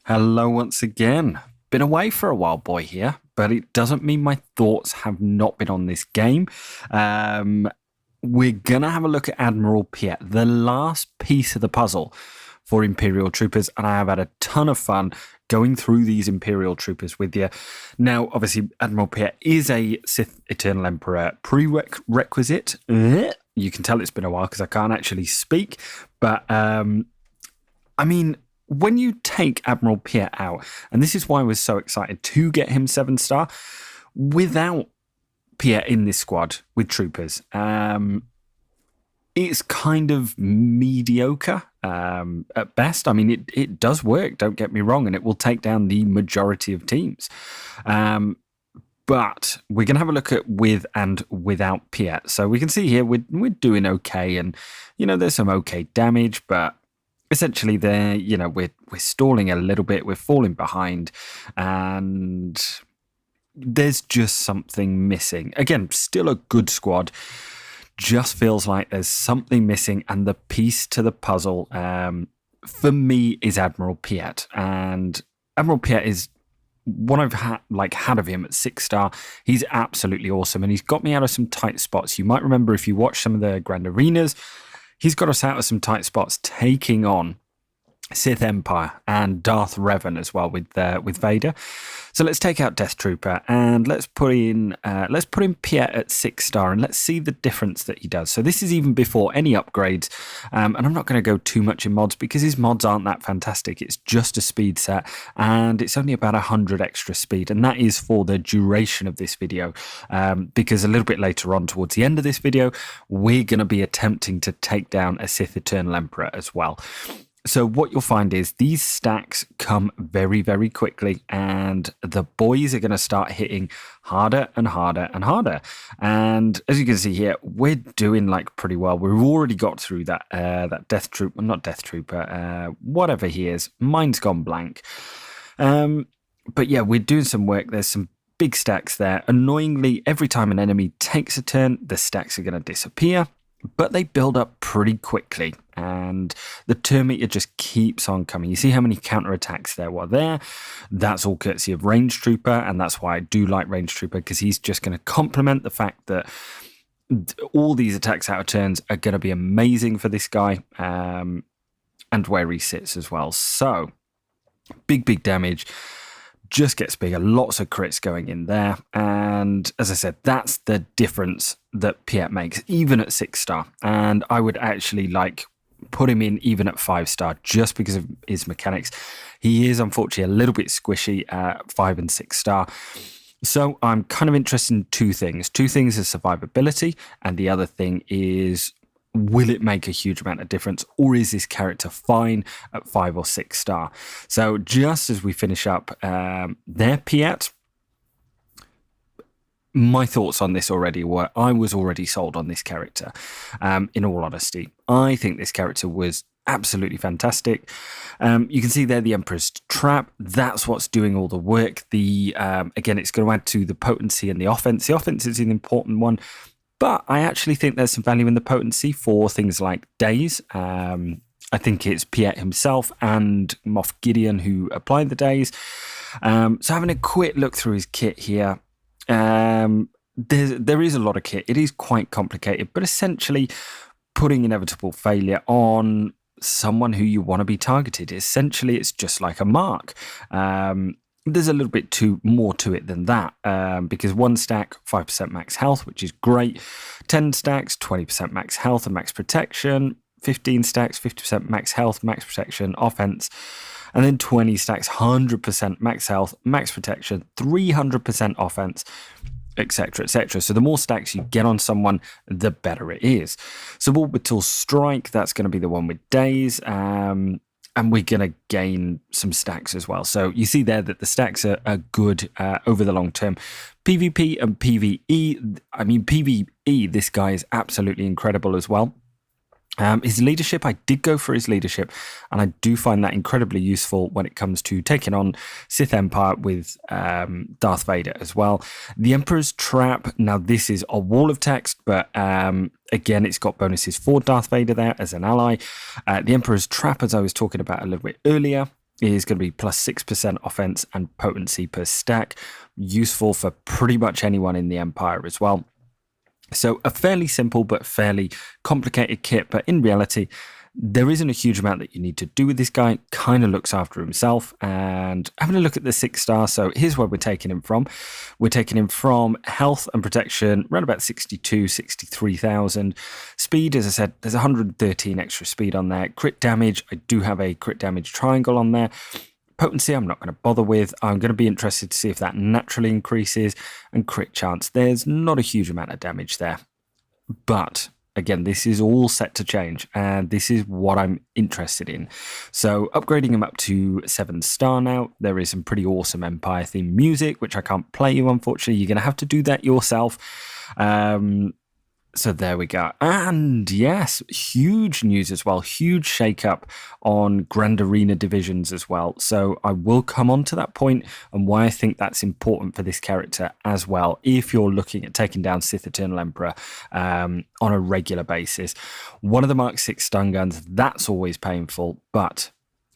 Hello once again. Been away for a while, boy, here, but it doesn't mean my thoughts have not been on this game. We're going to have a look at Admiral Piett, the last piece of the puzzle for Imperial troopers, and I have had a ton of fun going through these Imperial troopers with you. Now, obviously, Admiral Piett is a Sith Eternal Emperor prerequisite. You can tell it's been a while because I can't actually speak, but I mean, when you take Admiral Piett out, and this is why I was so excited to get him 7-star, without Piett in this squad with troopers, it's kind of mediocre at best. I mean, it does work, don't get me wrong, and it will take down the majority of teams. But we're going to have a look at with and without Piett. So we can see here we're doing okay, and, there's some okay damage, but essentially, we're stalling a little bit. We're falling behind, and there's just something missing. Again, still a good squad. Just feels like there's something missing, and the piece to the puzzle, for me, is Admiral Piett. And Admiral Piett is what I've had of him at 6-star. He's absolutely awesome, and he's got me out of some tight spots. You might remember if you watch some of the Grand Arenas. He's got us out of some tight spots, taking on Sith Empire and Darth Revan as well with Vader. So let's take out Death Trooper and let's put in Piett at 6-star, and let's see the difference that he does. So this is even before any upgrades, and I'm not going to go too much in mods because his mods aren't that fantastic. It's just a speed set, and it's only about 100 extra speed, and that is for the duration of this video, because a little bit later on towards the end of this video, we're going to be attempting to take down a Sith Eternal Emperor as well. So what you'll find is these stacks come very, very quickly, and the boys are going to start hitting harder and harder and harder. And as you can see here, we're doing pretty well. We've already got through that whatever he is. Mine's gone blank. But yeah, we're doing some work. There's some big stacks there. Annoyingly, every time an enemy takes a turn, the stacks are going to disappear. But they build up pretty quickly, and the turn meter just keeps on coming. You see how many counterattacks there were there? That's all courtesy of Range Trooper, and that's why I do like Range Trooper, because he's just going to complement the fact that all these attacks out of turns are going to be amazing for this guy, and where he sits as well. So, big damage. Just gets bigger, lots of crits going in there, and as I said, that's the difference that Piett makes, even at 6-star. And I would actually put him in even at 5-star just because of his mechanics. He is unfortunately a little bit squishy at 5 and 6-star. So I'm kind of interested in two things. Two things is survivability, and the other thing is, will it make a huge amount of difference, or is this character fine at 5 or 6-star? So just as we finish up their Piett, my thoughts on this already were I was already sold on this character, in all honesty. I think this character was absolutely fantastic. You can see there the Emperor's Trap. That's what's doing all the work. Again, it's going to add to the potency and the offense. The offense is an important one, but I actually think there's some value in the potency for things like days. I think it's Piett himself and Moff Gideon who applied the days. So having a quick look through his kit here, there is a lot of kit. It is quite complicated, but essentially putting inevitable failure on someone who you want to be targeted. Essentially, it's just like a mark. There's a little bit more to it than that, because 1 stack, 5% max health, which is great. 10 stacks, 20% max health and max protection. 15 stacks, 50% max health, max protection, offense. And then 20 stacks, 100% max health, max protection, 300% offense, etc., etc. So the more stacks you get on someone, the better it is. So Orbital Strike, that's going to be the one with days. And we're going to gain some stacks as well. So you see there that the stacks are good over the long term. PvP and PvE, I mean, PvE, this guy is absolutely incredible as well. His leadership, I did go for his leadership, and I do find that incredibly useful when it comes to taking on Sith Empire with Darth Vader as well. The Emperor's Trap, now this is a wall of text, but again, it's got bonuses for Darth Vader there as an ally. The Emperor's Trap, as I was talking about a little bit earlier, is going to be plus 6% offense and potency per stack, useful for pretty much anyone in the Empire as well. So a fairly simple but fairly complicated kit, but in reality, there isn't a huge amount that you need to do with this guy. Kind of looks after himself. And having a look at the 6-star, so here's where we're taking him from. We're taking him from health and protection, around about 62, 63,000. Speed, as I said, there's 113 extra speed on there. Crit damage, I do have a crit damage triangle on there. Potency, I'm not going to bother with. I'm going to be interested to see if that naturally increases. And crit chance, there's not a huge amount of damage there. But again, this is all set to change, and this is what I'm interested in. So upgrading him up to 7-star now. There is some pretty awesome Empire themed music, which I can't play you, unfortunately. You're going to have to do that yourself. So there we go. And yes, huge news as well. Huge shakeup on Grand Arena divisions as well. So I will come on to that point and why I think that's important for this character as well, if you're looking at taking down Sith Eternal Emperor on a regular basis. One of the Mark 6 stun guns, that's always painful, but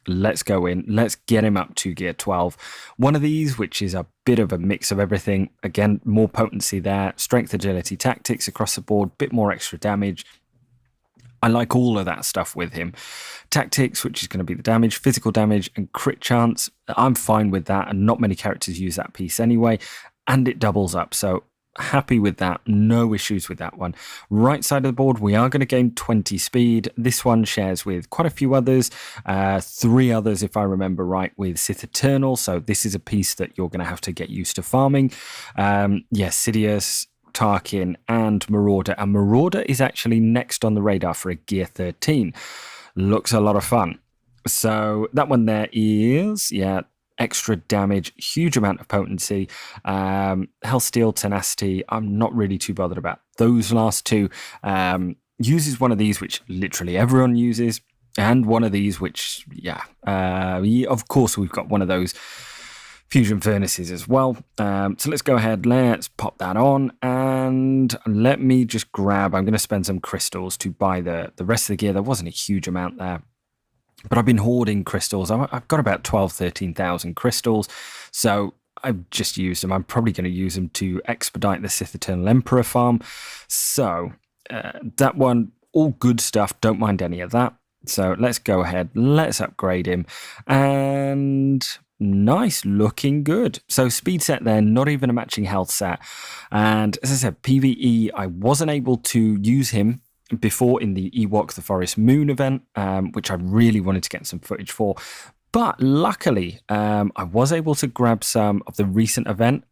let's go in. Let's get him up to gear 12. One of these, which is a bit of a mix of everything. Again, more potency there. Strength, agility, tactics across the board. Bit more extra damage. I like all of that stuff with him. Tactics, which is going to be the damage, physical damage, and crit chance. I'm fine with that, and not many characters use that piece anyway. And it doubles up, so happy with that. No issues with that one. Right side of the board, we are going to gain 20 speed. This one shares with quite a few others, 3 others if I remember right, with Sith Eternal. So this is a piece that you're going to have to get used to farming. Sidious, Tarkin, and Marauder. And Marauder is actually next on the radar for a gear 13. Looks a lot of fun. So that one there is, extra damage, huge amount of potency, health, steal, tenacity. I'm not really too bothered about those last two. Uses one of these, which literally everyone uses, and one of these, which, of course, we've got one of those fusion furnaces as well. So let's go ahead, let's pop that on, and let me just grab, I'm going to spend some crystals to buy the rest of the gear. There wasn't a huge amount there, but I've been hoarding crystals. I've got about 12,000, 13,000 crystals, so I've just used them. I'm probably going to use them to expedite the Sith Eternal Emperor farm. So that one, all good stuff. Don't mind any of that. So let's go ahead. Let's upgrade him. And nice, looking good. So speed set there, not even a matching health set. And as I said, PvE, I wasn't able to use him before in the Ewok the Forest Moon event, which I really wanted to get some footage for. But luckily, I was able to grab some of the recent event.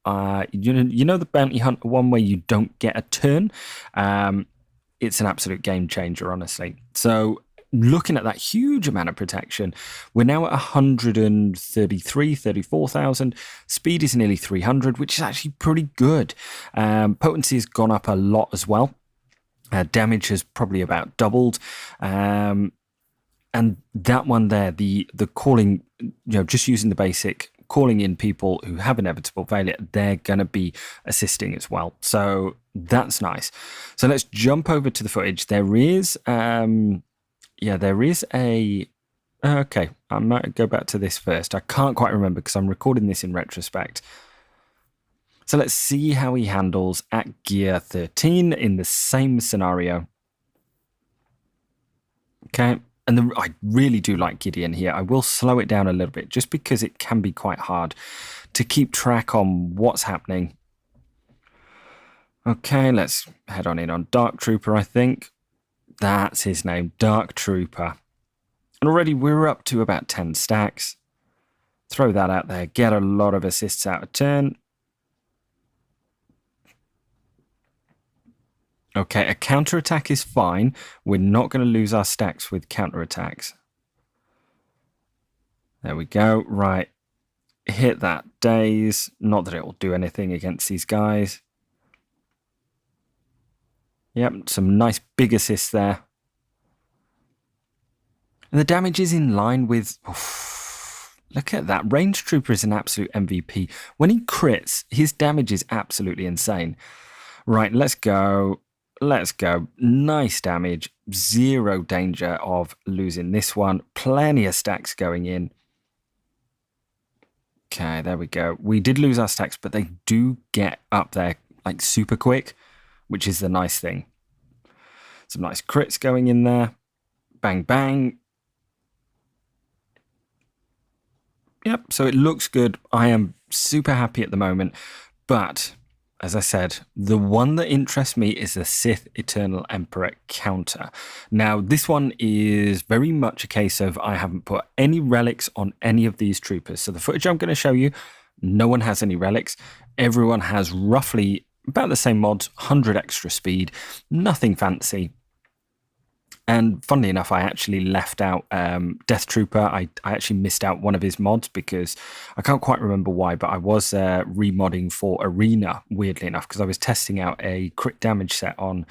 You know the Bounty Hunter one where you don't get a turn? It's an absolute game changer, honestly. So looking at that huge amount of protection, we're now at 133, 34,000. Speed is nearly 300, which is actually pretty good. Potency has gone up a lot as well. Damage has probably about doubled. And that one there, the calling, just using the basic, calling in people who have inevitable failure, they're going to be assisting as well. So that's nice. So let's jump over to the footage. There is, there is a, okay, I might go back to this first. I can't quite remember because I'm recording this in retrospect. So let's see how he handles at gear 13 in the same scenario. Okay, and I really do like Gideon here. I will slow it down a little bit just because it can be quite hard to keep track on what's happening. Okay, let's head on in on Dark Trooper, I think. That's his name, Dark Trooper. And already we're up to about 10 stacks. Throw that out there, get a lot of assists out of turn. Okay, a counterattack is fine. We're not going to lose our stacks with counterattacks. There we go. Right. Hit that daze. Not that it will do anything against these guys. Yep, some nice big assists there. And the damage is in line with... look at that. Range Trooper is an absolute MVP. When he crits, his damage is absolutely insane. Right, let's go. Let's go. Nice damage. Zero danger of losing this one. Plenty of stacks going in. Okay, there we go. We did lose our stacks, but they do get up there like super quick, which is the nice thing. Some nice crits going in there. Bang, bang. Yep, so it looks good. I am super happy at the moment. But, as I said, the one that interests me is the Sith Eternal Emperor counter. Now, this one is very much a case of I haven't put any relics on any of these troopers. So the footage I'm going to show you, no one has any relics. Everyone has roughly about the same mods, 100 extra speed, nothing fancy. And funnily enough, I actually left out Death Trooper. I actually missed out one of his mods because I can't quite remember why, but I was remodding for Arena, weirdly enough, because I was testing out a crit damage set on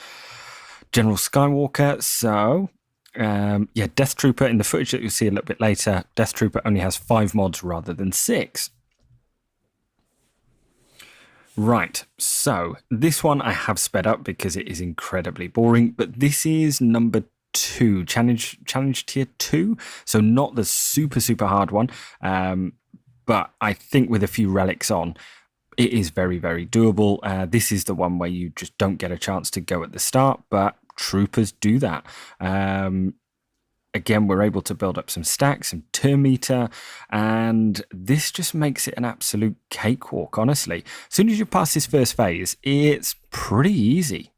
General Skywalker. So, yeah, Death Trooper, in the footage that you'll see a little bit later, Death Trooper only has 5 mods rather than 6. Right, so this one I have sped up because it is incredibly boring, but this is number 2, challenge tier 2, so not the super hard one, but I think with a few relics on, it is very doable. This is the one where you just don't get a chance to go at the start, but troopers do that. Again, we're able to build up some stacks, some turn meter, and this just makes it an absolute cakewalk, honestly. As soon as you pass this first phase, it's pretty easy.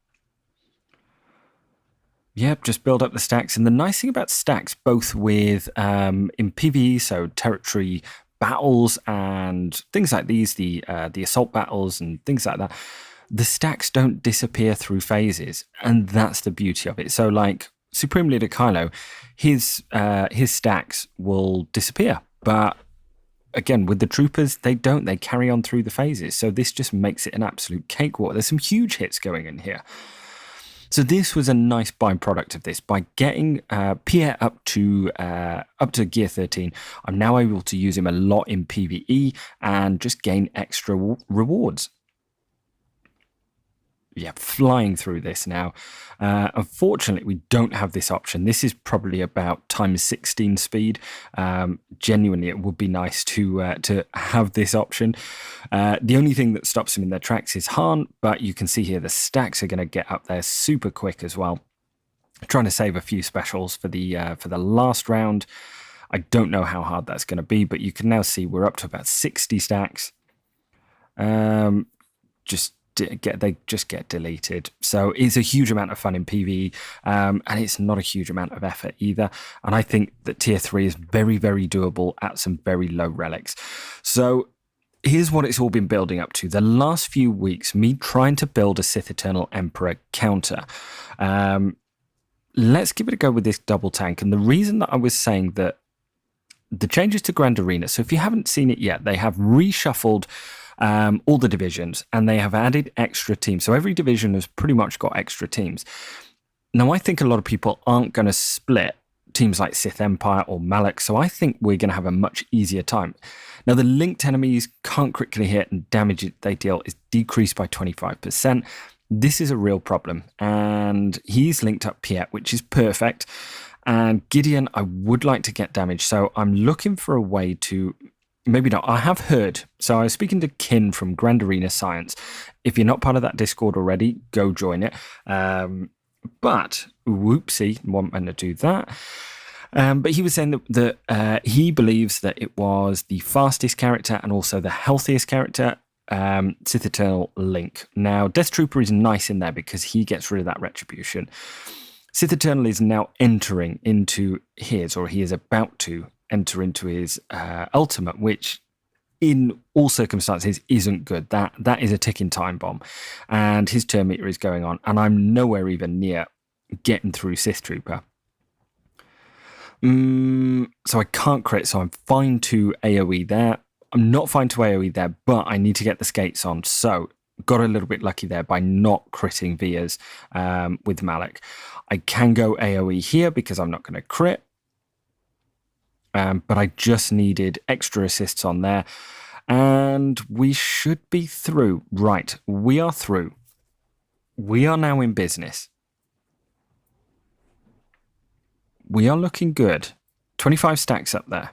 Yep, just build up the stacks. And the nice thing about stacks, both with in PvE, so territory battles and things like these, the assault battles and things like that, the stacks don't disappear through phases, and that's the beauty of it. So, like Supreme Leader Kylo, his stacks will disappear, but again, with the troopers, they don't. They carry on through the phases. So this just makes it an absolute cakewalk. There's some huge hits going in here. So this was a nice byproduct of this. By getting Piett up to gear 13, I'm now able to use him a lot in PvE and just gain extra rewards. Yeah, flying through this now. Unfortunately, we don't have this option. This is probably about times 16 speed. Genuinely, it would be nice to have this option. The only thing that stops them in their tracks is Han, but you can see here the stacks are going to get up there super quick as well. Trying to save a few specials for the last round. I don't know how hard that's going to be, but you can now see we're up to about 60 stacks. They just get deleted. So it's a huge amount of fun in PvE, and it's not a huge amount of effort either. And I think that tier 3 is very doable at some very low relics. So here's what it's all been building up to. The last few weeks, me trying to build a Sith Eternal Emperor counter. Let's give it a go with this double tank. And the reason that I was saying that the changes to Grand Arena, so if you haven't seen it yet, they have reshuffled all the divisions, and they have added extra teams. So every division has pretty much got extra teams. Now, I think a lot of people aren't going to split teams like Sith Empire or Malak, so I think we're going to have a much easier time. Now, the linked enemies can't critically hit, and damage they deal is decreased by 25%. This is a real problem, and he's linked up Piett, which is perfect. And Gideon, I would like to get damage, so I'm looking for a way to... Maybe not. I have heard. So I was speaking to Kin from Grand Arena Science. If you're not part of that Discord already, go join it. But, whoopsie, wasn't meant to do that. But he was saying that he believes that it was the fastest character and also the healthiest character, Sith Eternal Link. Now, Death Trooper is nice in there because he gets rid of that retribution. Sith Eternal is now entering into his, or he is about to enter into his ultimate, which in all circumstances isn't good. That is a ticking time bomb, and his turn meter is going on, and I'm nowhere even near getting through Sith Trooper. So I can't crit, so I'm fine to AoE there. I'm not fine to AoE there, but I need to get the skates on, so got a little bit lucky there by not critting Vias with Malak. I can go AoE here because I'm not going to crit. But I just needed extra assists on there. And we should be through. Right, we are through. We are now in business. We are looking good. 25 stacks up there.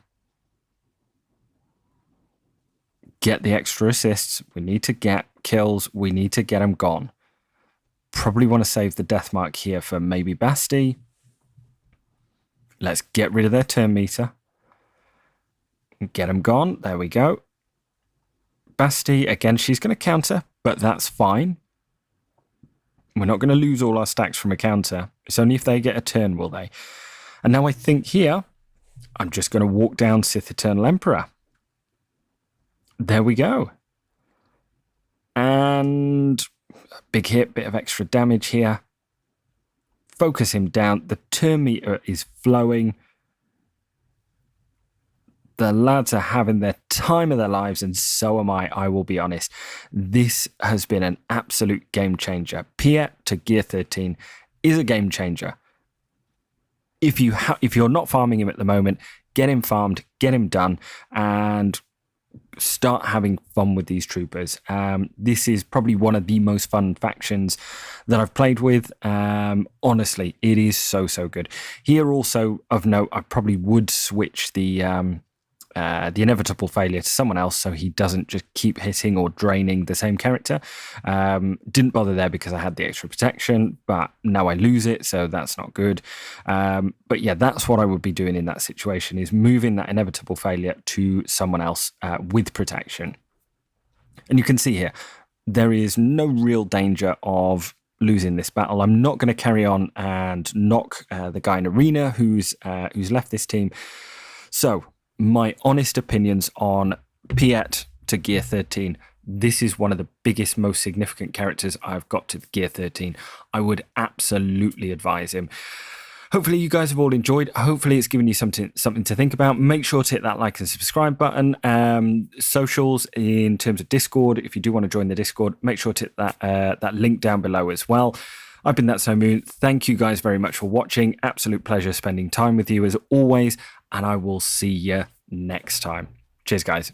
get the extra assists. We need to get kills. We need to get them gone. Probably want to save the death mark here for maybe Basti. Let's get rid of their turn meter. Get them gone. There we go. Basti, again, she's going to counter, but that's fine. We're not going to lose all our stacks from a counter. It's only if they get a turn, will they? And now I think here, I'm just going to walk down Sith Eternal Emperor. There we go. And big hit, bit of extra damage here. Focus him down. The turn meter is flowing. The lads are having their time of their lives, and so am I will be honest. This has been an absolute game changer. Piett to gear 13 is a game changer. If you're not farming him at the moment, get him farmed, get him done, and start having fun with these troopers. This is probably one of the most fun factions that I've played with. Honestly, it is so good. Here also of note, I probably would switch the inevitable failure to someone else so he doesn't just keep hitting or draining the same character. Didn't bother there because I had the extra protection, but now I lose it, so that's not good. But yeah, that's what I would be doing in that situation, is moving that inevitable failure to someone else with protection. And you can see here, there is no real danger of losing this battle. I'm not going to carry on and knock the guy in Arena who's left this team. So my honest opinions on Piett to gear 13. This is one of the biggest, most significant characters I've got to gear 13. I would absolutely advise him. Hopefully you guys have all enjoyed. Hopefully it's given you something to think about. Make sure to hit that like and subscribe button. Socials in terms of Discord. If you do want to join the Discord, make sure to hit that link down below as well. I've been That's So Moon. Thank you guys very much for watching. Absolute pleasure spending time with you as always. And I will see you next time. Cheers, guys.